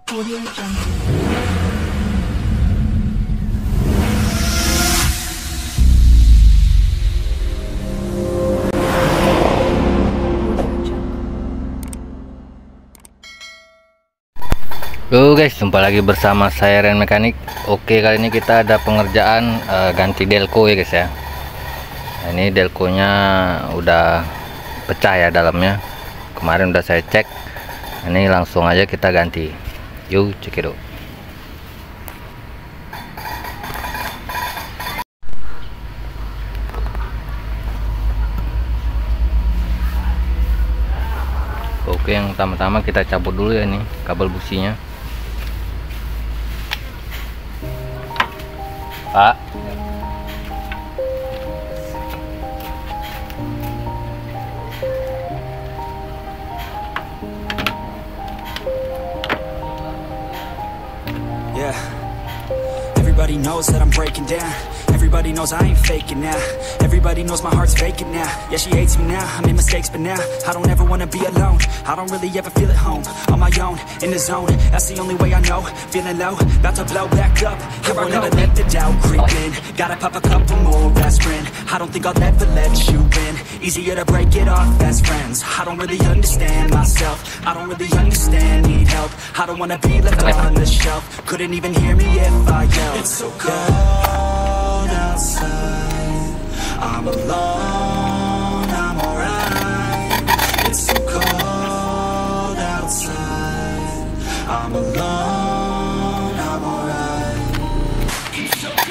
Audio Jungle. Halo guys, jumpa lagi bersama saya Ren Mekanik. Oke, kali ini kita ada pengerjaan ganti delco ya guys ya. Nah, ini delconya udah pecah ya dalamnya. Kemarin udah saya cek. Ini langsung aja kita ganti. Yuk cekidot. Oke, yang pertama-tama kita cabut dulu ya nih kabel businya. Pak, yeah, everybody knows that I'm breaking down. Everybody knows I ain't faking now. Everybody knows my heart's vacant now. Yeah, she hates me now, I made mistakes but now I don't ever wanna be alone. I don't really ever feel at home. On my own, in the zone, that's the only way I know. Feeling low, about to blow back up. Here I never let the doubt creep in. Gotta pop a couple more aspirin. I don't think I'll ever let you in. Easier to break it off best friends. I don't really understand myself. I don't really understand, need help. I don't wanna be left on the shelf. Couldn't even hear me if I yelled. It's so cold outside, I'm alone, I'm alright. It's so cold outside, I'm alone, I'm alright. It's so cold.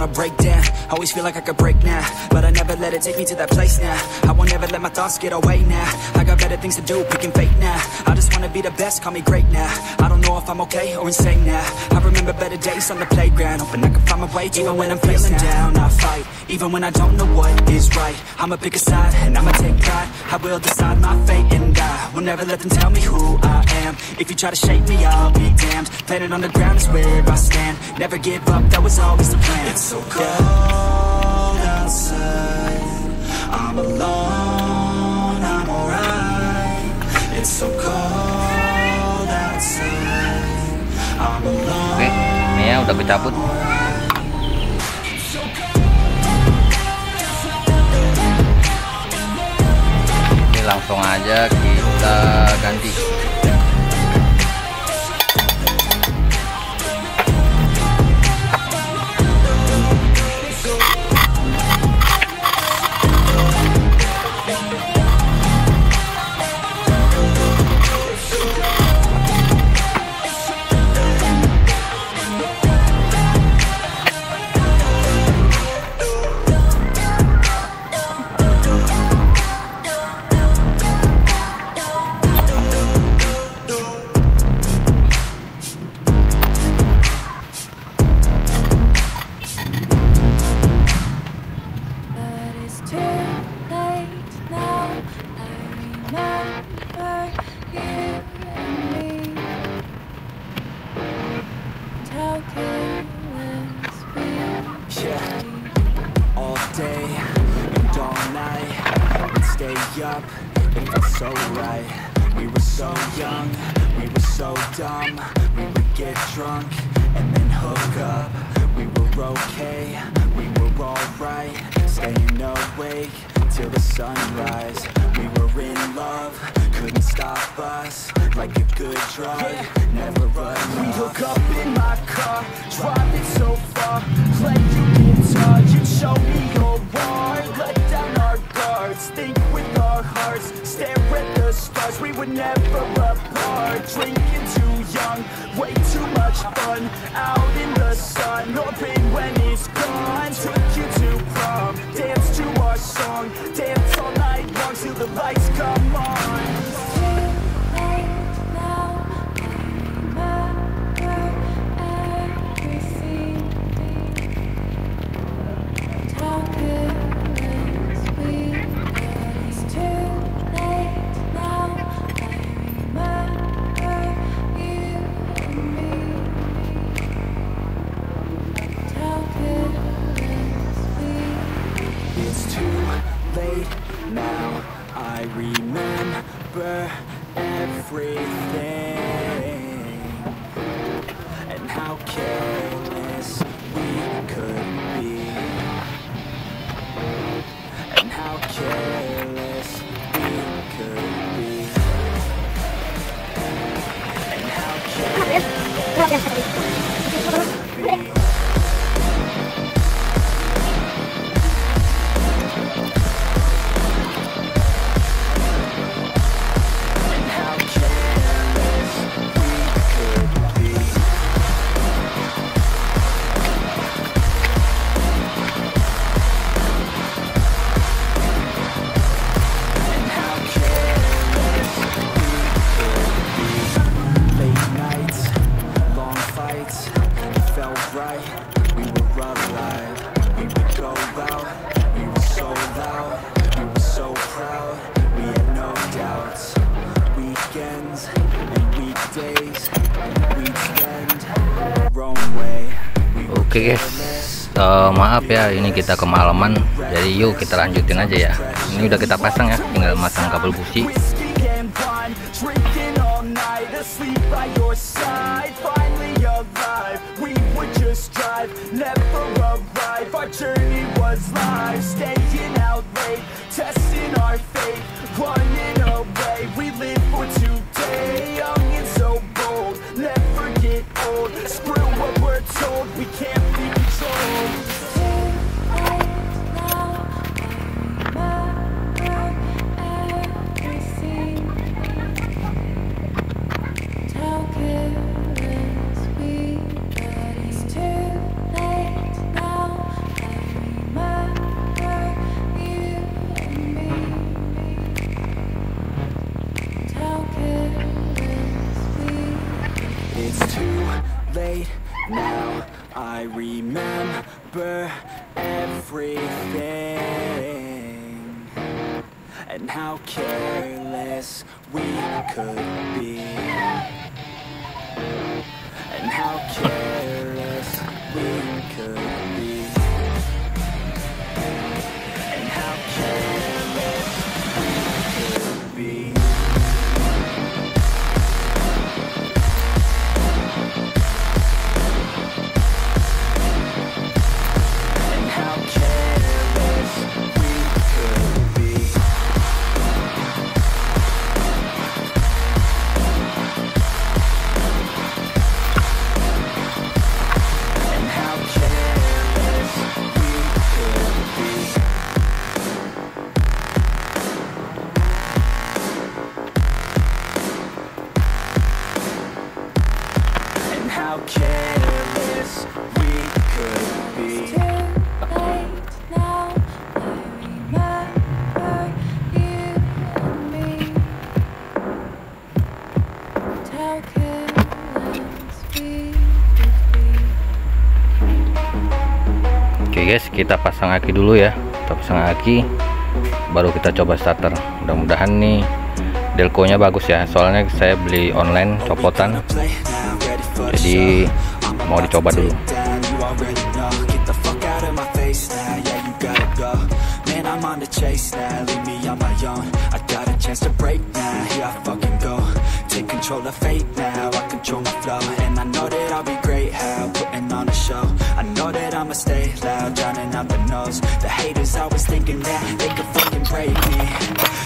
Break down, always feel like I could break now, but I never let it take me to that place now. I won't ever let my thoughts get away now. I got better things to do, picking fate now. I just wanna be the best, call me great now. I don't know if I'm okay or insane now. I remember better days on the playground, hoping I can find my way even when I'm feeling down. I fight, even when I don't know what is right. I'ma pick a side, and I'ma take pride. I will decide my fate and I will never let them tell me who I am. If you try to shape me, I'll be damned. Planet on the ground is where I stand. Never give up, that was always the plan. It's so cold outside, I'm alone, I'm alright. It's so cold outside, I'm alone. Oke, ini ya udah kecabut. Ini langsung aja kita ganti. Day and all night, we'd stay up, it felt so right. We were so young, we were so dumb. We would get drunk and then hook up. We were okay, we were alright. Staying awake till the sunrise. We were in love, couldn't stop us. Like a good drug, never run. We hook up in my car, driving so far. Play you guitar, you show me your war. Let down our guards, think with our hearts. Stare at the stars, we were never apart. Drinking too young, way too much fun. Out in the sun, no pain when it's gone. Took you to prom, dance to our song. Dance all night long till the lights come on. Right now, Oke guys, maaf ya ini kita kemalaman, jadi yuk kita lanjutin aja ya. Ini udah kita pasang ya, tinggal masang kabel busi. Now I remember everything and how careless we could be, and how careless we could be, and how careless we could be. Oke guys, kita pasang aki dulu ya. Kita pasang aki, baru kita coba starter. Mudah-mudahan nih delconya bagus ya, soalnya saya beli online copotan, jadi mau dicoba dulu. Control the fate now, I control my flow, and I know that I'll be great. How putting on a show, I know that I'ma stay loud, drowning out the noise. The haters always thinking that they could fucking break me.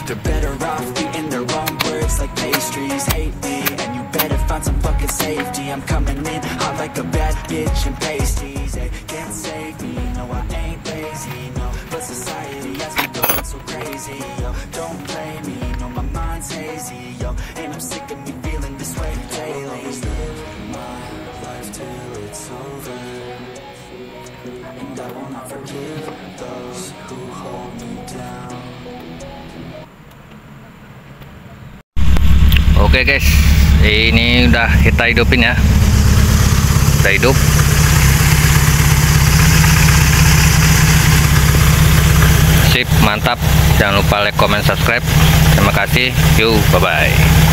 They're better off eating their own words like pastries. Hate me, and you better find some fucking safety. I'm coming in hot like a bad bitch and pasties. They can't save me, no I ain't lazy, no. But society has me going so crazy, yo. Don't blame me, no my mind's hazy, yo. And I'm sick of me feeling this way daily. Live my life till it's over, and I will not forgive those who hold me down. Oke guys, ini udah kita hidupin ya. Udah hidup. Sip, mantap. Jangan lupa like, comment, subscribe. Terima kasih. Yuk, bye bye.